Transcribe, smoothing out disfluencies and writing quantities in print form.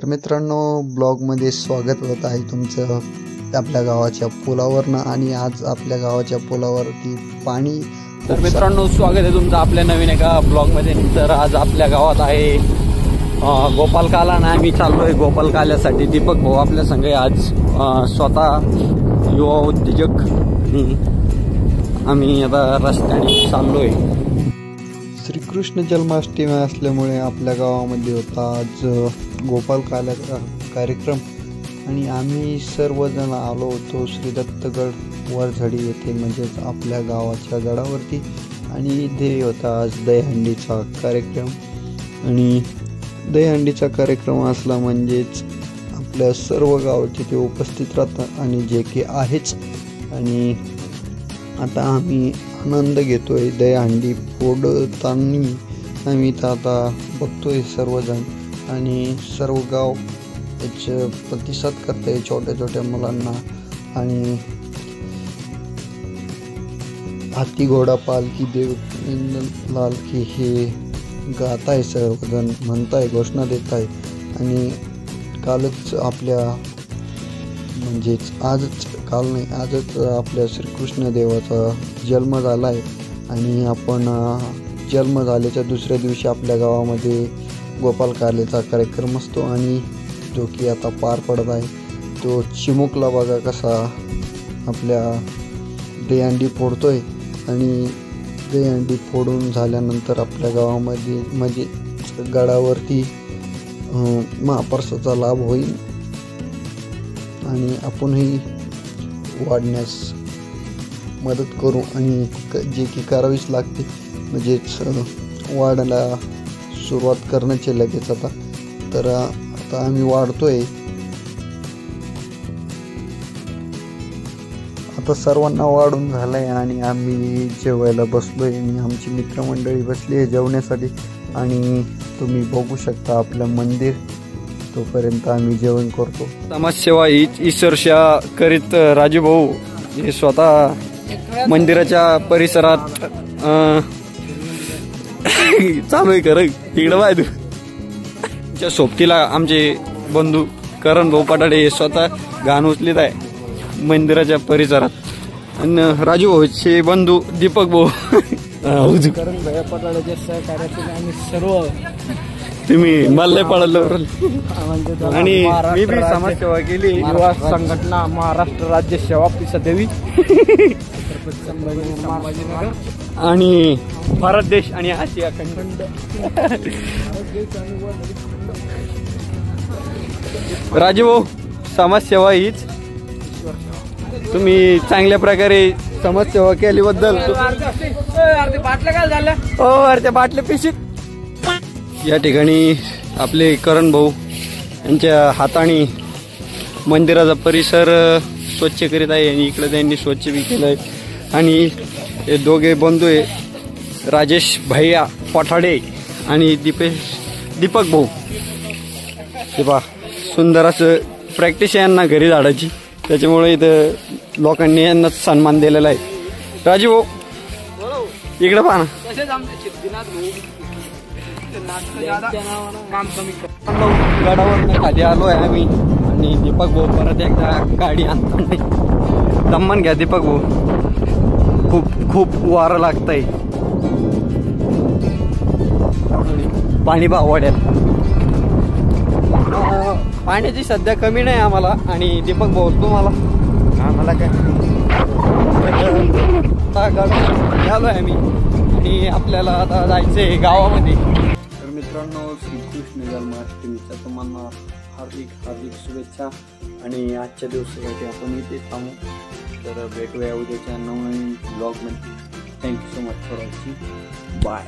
तर मित्रांनो, ब्लॉगमध्ये स्वागत होत आहे तुमचं आपल्या गावाच्या पुलावरनं. आणि आज आपल्या गावाच्या पुलावरती पाणी. तर मित्रांनो, स्वागत आहे तुमचं आपल्या नवीन एका ब्लॉगमध्ये. तर आज आपल्या गावात आहे गोपालकाला आणि आम्ही चाललो आहे गोपालकाल्यासाठी. दीपक भाऊ आपल्या संग आज स्वतः युवा उद्योजक आम्ही आता रस्त्याने चाललो आहे. श्रीकृष्ण जन्माष्टमी असल्यामुळे आपल्या गावामध्ये होता आज गोपालकाला कार्यक्रम. आणि आम्ही सर्वजण आलो होतो श्री दत्तगड वरझडी येथे, म्हणजेच आपल्या गावाच्या गडावरती. आणि इथे होता आज दहीहंडीचा कार्यक्रम. आणि दहीहंडीचा कार्यक्रम असला म्हणजेच आपल्या सर्व गावाचे ते उपस्थित राहतात आणि जे की आहेच. आणि आता आम्ही आनंद घेतोय दहीहंडी फोडताना. आम्ही तर आता बघतोय सर्वजण आणि सर्व गाव याचे प्रतिसाद करते छोट्या छोट्या मुलांना. आणि हाती घोडा पालखी देव लाल की हे गात आहे, सर्वजण म्हणताय, घोषणा देत आहे. आणि कालच आपल्या म्हणजेच आजच, काल नाही आजच आपल्या श्रीकृष्ण देवाचा जन्म झाला आहे. आणि आपण जन्म झाल्याच्या दुसऱ्या दिवशी आपल्या गावामध्ये गोपालकाल्याचा कार्यक्रम असतो. आणि जो की आता पार पडत आहे तो चिमुकला बघा कसा आपल्या दहीहंडी फोडतोय. आणि दहीहंडी फोडून झाल्यानंतर आपल्या गावामध्ये म्हणजे गडावरती महाप्रसादाचा लाभ होईल. आणि आपणही वाढण्यास मदत करू आणि जे की करावीच लागते, म्हणजेच वाढायला सुरुवात करण्याची लगेच आता. तर आता आम्ही वाढतोय. आता सर्वांना वाढून झालंय आणि आम्ही जेवायला बसलोय. आणि आमची मित्रमंडळी बसली आहे जेवण्यासाठी. आणि तुम्ही बघू शकता आपलं मंदिर. तोपर्यंत आम्ही जेवण करतो. समाजसेवा हीच ईश्वरसेवा करीत राजू भाऊ हे स्वतः मंदिराच्या परिसरात चालू आहे. कर तिकडं बाय तू. त्या सोबतीला आमचे बंधू करण भाऊ पटाडे हे स्वतः घाण उचलीत आहे मंदिराच्या परिसरात. आणि राजू भाऊचे बंधू दीपक भाऊ करण भैया पटाड्याच्या सहकार्यातून आम्ही सर्व तुम्ही मला पडलं. आणि मी बी समाजसेवा केली. युवा संघटना महाराष्ट्र राज्य सेवा देवी आणि भारत देश आणि आशिया खंड. राजू भाऊ, समाजसेवा हीच तुम्ही चांगल्या प्रकारे समाजसेवा केल्याबद्दल अर्ध्या बाटल्या पिशीत. या ठिकाणी आपले करण भाऊ यांच्या हाताने मंदिराचा परिसर स्वच्छ करीत आहे. आणि इकडे त्यांनी स्वच्छ बी केलं आहे. आणि हे दोघे बंधू आहे, राजेश भैया पठाडे आणि दीपक भाऊ. हे पहा, सुंदर असं प्रॅक्टिस आहे यांना घरी झाडाची. त्याच्यामुळे इथं लोकांनी यांना सन्मान दिलेला आहे. राजू भाऊ इकडे पहा ना. गडावर खाली आलो आहे आम्ही. आणि दीपक भाऊ परत एकदा गाडी आणतो नाही. दम्मन घ्या दीपक भाऊ, खूप खूप वारं लागतंय. पाणी वाढेल. पाण्याची सध्या कमी नाही आम्हाला. आणि दीपक भाऊ तुम्हाला आम्हाला काय आलो आहे आम्ही. आणि आपल्याला आता जायचंय गावामध्ये. तर मित्रांनो, श्रीकृष्ण जन्माष्टमीच्या तुम्हाला हार्दिक हार्दिक शुभेच्छा. आणि आजच्या दिवसासाठी आपण इथे थांबू. तर भेटूया उद्याच्या नवीन ब्लॉगमध्ये. Thank you so much for watching. Bye.